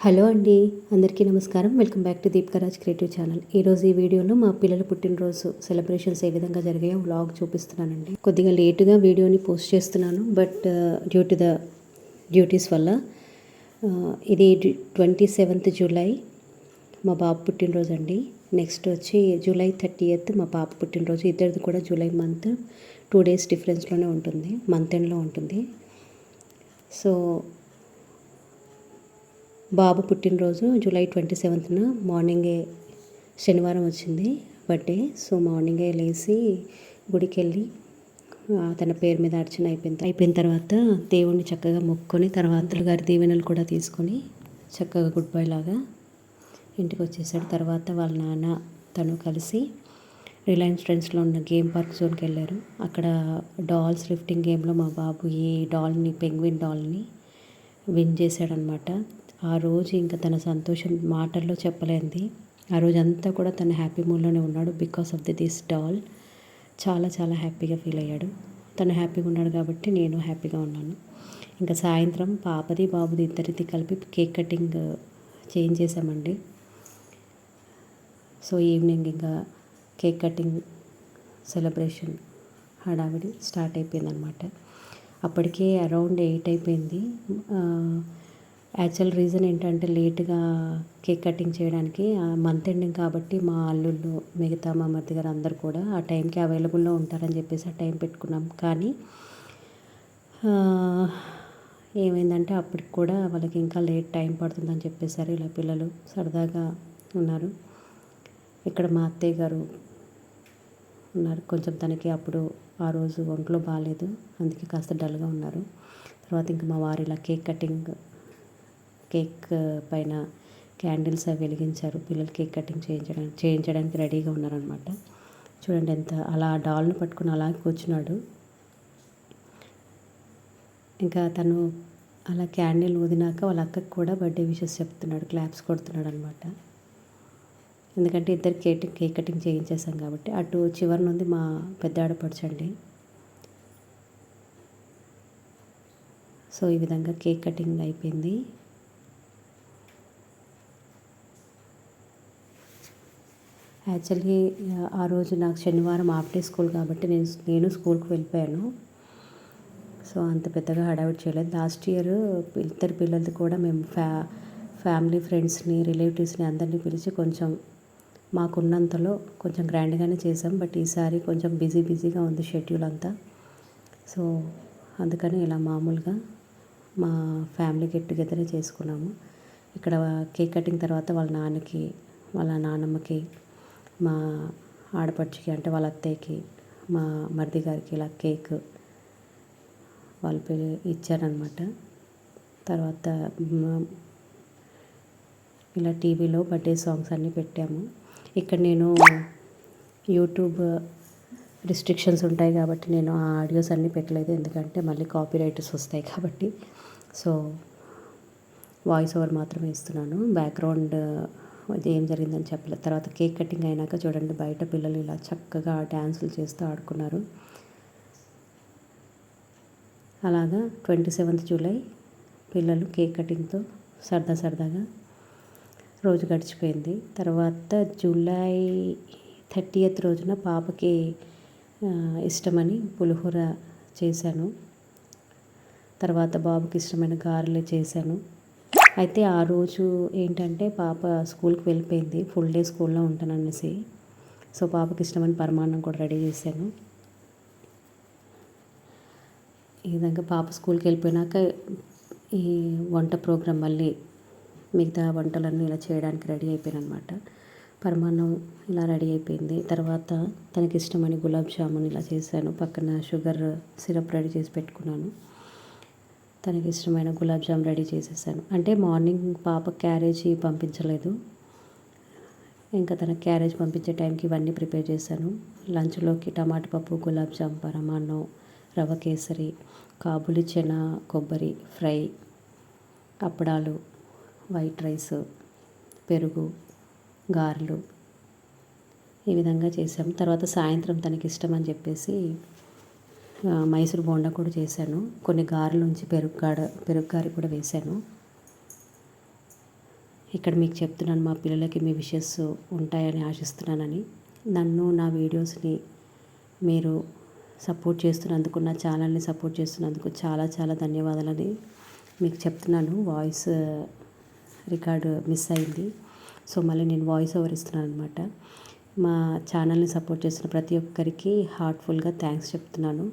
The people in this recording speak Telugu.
హలో అండి, అందరికీ నమస్కారం. Welcome back to Deepakraj creative channel. ఈరోజు ఈ వీడియోలో మా పిల్లల పుట్టినరోజు సెలబ్రేషన్స్ ఏ విధంగా జరిగాయో వ్లాగ్ చూపిస్తున్నానండి. కొద్దిగా లేటుగా వీడియోని పోస్ట్ చేస్తున్నాను, but due to the duties వల్ల ఇది 27th జూలై మా బాబు పుట్టినరోజు అండి. నెక్స్ట్ వచ్చి జూలై 30th మా పాప పుట్టినరోజు. ఇద్దరిది కూడా జూలై మంత్ 2 days డిఫరెన్స్లోనే ఉంటుంది, మంత్ ఎండ్లో ఉంటుంది. సో బాబు పుట్టినరోజు జూలై 27th మార్నింగే, శనివారం వచ్చింది బర్త్డే. సో మార్నింగే లేచి గుడికి వెళ్ళి తన పేరు మీద అర్చన అయిపోయిన తర్వాత దేవుణ్ణి చక్కగా మొక్కుకొని, తర్వాత గారి దీవెనలు కూడా తీసుకొని చక్కగా గుడ్ బై లాగా ఇంటికి వచ్చేసాడు. తర్వాత వాళ్ళ నాన్న తను కలిసి రిలయన్స్ ట్రెండ్స్లో ఉన్న గేమ్ పార్క్ జోన్కి వెళ్ళారు. అక్కడ డాల్స్ లిఫ్టింగ్ గేమ్లో మా బాబు ఈ డాల్ని, పెంగ్విన్ డాల్ని విన్ చేశాడనమాట. ఆ రోజు ఇంకా తన సంతోషం మాటల్లో చెప్పలేంది. ఆ రోజంతా కూడా తన హ్యాపీ మూడ్లోనే ఉన్నాడు బికాస్ ఆఫ్ దిస్ డాల్. చాలా చాలా హ్యాపీగా ఫీల్ అయ్యాడు. తను హ్యాపీగా ఉన్నాడు కాబట్టి నేను హ్యాపీగా ఉన్నాను. ఇంకా సాయంత్రం పాపది బాబుది ఇద్దరిది కలిపి కేక్ కటింగ్ చేయించేసామండి. సో ఈవినింగ్ ఇంకా కేక్ కటింగ్ సెలబ్రేషన్ హడావిడి స్టార్ట్ అయిపోయిందనమాట. అప్పటికే అరౌండ్ 8 అయిపోయింది. యాక్చువల్ రీజన్ ఏంటంటే లేట్గా కేక్ కటింగ్ చేయడానికి, మంత్ ఎండింగ్ కాబట్టి మా అల్లుళ్ళు, మిగతా మా మరిది గారు అందరు కూడా ఆ టైంకి అవైలబుల్లో ఉంటారని చెప్పేసి ఆ టైం పెట్టుకున్నాం. కానీ ఏమైందంటే అప్పటికి కూడా వాళ్ళకి ఇంకా లేట్ టైం పడుతుందని చెప్పేసారు. ఇలా పిల్లలు సరదాగా ఉన్నారు. ఇక్కడ మా అత్తయ్య గారు ఉన్నారు. కొంచెం తనకి అప్పుడు ఆ రోజు ఒంట్లో బాగాలేదు, అందుకే కాస్త డల్గా ఉన్నారు. తర్వాత ఇంకా మా వారు ఇలా కేక్ పైన క్యాండిల్స్ అవి వెలిగించారు. పిల్లలు కేక్ కటింగ్ చేయించడానికి రెడీగా ఉన్నారనమాట. చూడండి ఎంత అలా డాల్ను పట్టుకుని అలా కూర్చున్నాడు. ఇంకా తను అలా క్యాండిల్ ఊదినాక వాళ్ళ అక్కకి కూడా బర్త్డే విషెస్ చెప్తున్నాడు, క్లాప్స్ కొడుతున్నాడు అనమాట. ఎందుకంటే ఇద్దరు కేక్ కటింగ్ చేయించేసాం కాబట్టి. అటు చివరి నుండి మా పెద్ద ఆడపడుచండి. సో ఈ విధంగా కేక్ కటింగ్ అయిపోయింది. యాక్చువల్లీ ఆ రోజు నాకు శనివారం హాఫ్ డే స్కూల్ కాబట్టి నేను స్కూల్కి వెళ్ళిపోయాను. సో అంత పెద్దగా హడావిడి చేయలేదు. లాస్ట్ ఇయర్ ఇద్దరు పిల్లలది కూడా మేము ఫ్యామిలీ ఫ్రెండ్స్ని, రిలేటివ్స్ని అందరినీ పిలిచి కొంచెం మాకున్నంతలో కొంచెం గ్రాండ్గానే చేసాం. బట్ ఈసారి కొంచెం బిజీగా ఉంది షెడ్యూల్ అంతా. సో అందుకని ఇలా మామూలుగా మా ఫ్యామిలీ గెట్ టుగెదరే చేసుకున్నాము. ఇక్కడ కేక్ కటింగ్ తర్వాత వాళ్ళ నాన్నకి, వాళ్ళ నాన్నమ్మకి, మా ఆడపడుచుకి అంటే వాళ్ళ అత్తయ్యకి, మా మరిది గారికి ఇలా కేక్ వాళ్ళు ఇచ్చారనమాట. తర్వాత ఇలా టీవీలో బర్త్డే సాంగ్స్ అన్నీ పెట్టాము. ఇక్కడ నేను యూట్యూబ్ రిస్ట్రిక్షన్స్ ఉంటాయి కాబట్టి నేను ఆ ఆడియోస్ అన్నీ పెట్టలేదు, ఎందుకంటే మళ్ళీ కాపీరైట్స్ వస్తాయి కాబట్టి. సో వాయిస్ ఓవర్ మాత్రమే ఇస్తున్నాను, బ్యాక్గ్రౌండ్ ఏం జరిగిందని చెప్పలేదు. తర్వాత కేక్ కటింగ్ అయినాక చూడండి బయట పిల్లలు ఇలా చక్కగా డ్యాన్సులు చేస్తూ ఆడుకున్నారు. అలాగా 27th జూలై పిల్లలు కేక్ కటింగ్తో సరదాగా రోజు గడిచిపోయింది. తర్వాత జూలై 30th రోజున పాపకి ఇష్టమని పులిహోర చేశాను. తర్వాత బాబుకి ఇష్టమైన గారెలు చేశాను. అయితే ఆ రోజు ఏంటంటే పాప స్కూల్కి వెళ్ళిపోయింది, ఫుల్ డే స్కూల్లో ఉంటాననేసి. సో పాపకి ఇష్టమైన పరమాన్నం కూడా రెడీ చేశాను. ఈ విధంగా పాప స్కూల్కి వెళ్ళిపోయినాక ఈ వంట ప్రోగ్రాం మళ్ళీ మిగతా వంటలన్నీ ఇలా చేయడానికి రెడీ అయిపోయాను అనమాట. పరమాన్నం ఇలా రెడీ అయిపోయింది. తర్వాత తనకి ఇష్టమని గులాబ్ జామున్ ఇలా చేశాను. పక్కన షుగర్ సిరప్ రెడీ చేసి పెట్టుకున్నాను. తనకి ఇష్టమైన గులాబ్ జామ్ రెడీ చేసేసాను. అంటే మార్నింగ్ పాప క్యారేజీ పంపించలేదు, ఇంకా తన క్యారేజ్ పంపించే టైంకి ఇవన్నీ ప్రిపేర్ చేశాను. లంచ్లోకి టమాటా పప్పు, గులాబ్ జామ్, పరమాన్నం, రవ్వ కేసరి, కాబూలి చెన, కొబ్బరి ఫ్రై, అప్పడాలు, వైట్ రైస్, పెరుగు, గారెలు ఈ విధంగా చేసాము. తర్వాత సాయంత్రం తనకి ఇష్టం అని చెప్పేసి మైసూర్ బోండా కూడా చేశాను. కొన్ని గారెల నుంచి పెరుగు గారి కూడా వేశాను. ఇక్కడ మీకు చెప్తున్నాను, మా పిల్లలకి మీ విషెస్ ఉంటాయని ఆశిస్తున్నానని. నన్ను నా వీడియోస్ని మీరు సపోర్ట్ చేస్తున్నందుకు, నా ఛానల్ని సపోర్ట్ చేస్తున్నందుకు చాలా చాలా ధన్యవాదాలని మీకు చెప్తున్నాను. వాయిస్ రికార్డు మిస్ అయింది, సో మళ్ళీ నేను వాయిస్ ఓవర్ ఇస్తున్నాను అనమాట. మా ఛానల్ని సపోర్ట్ చేస్తున్న ప్రతి ఒక్కరికి హార్ట్ఫుల్గా థ్యాంక్స్ చెప్తున్నాను.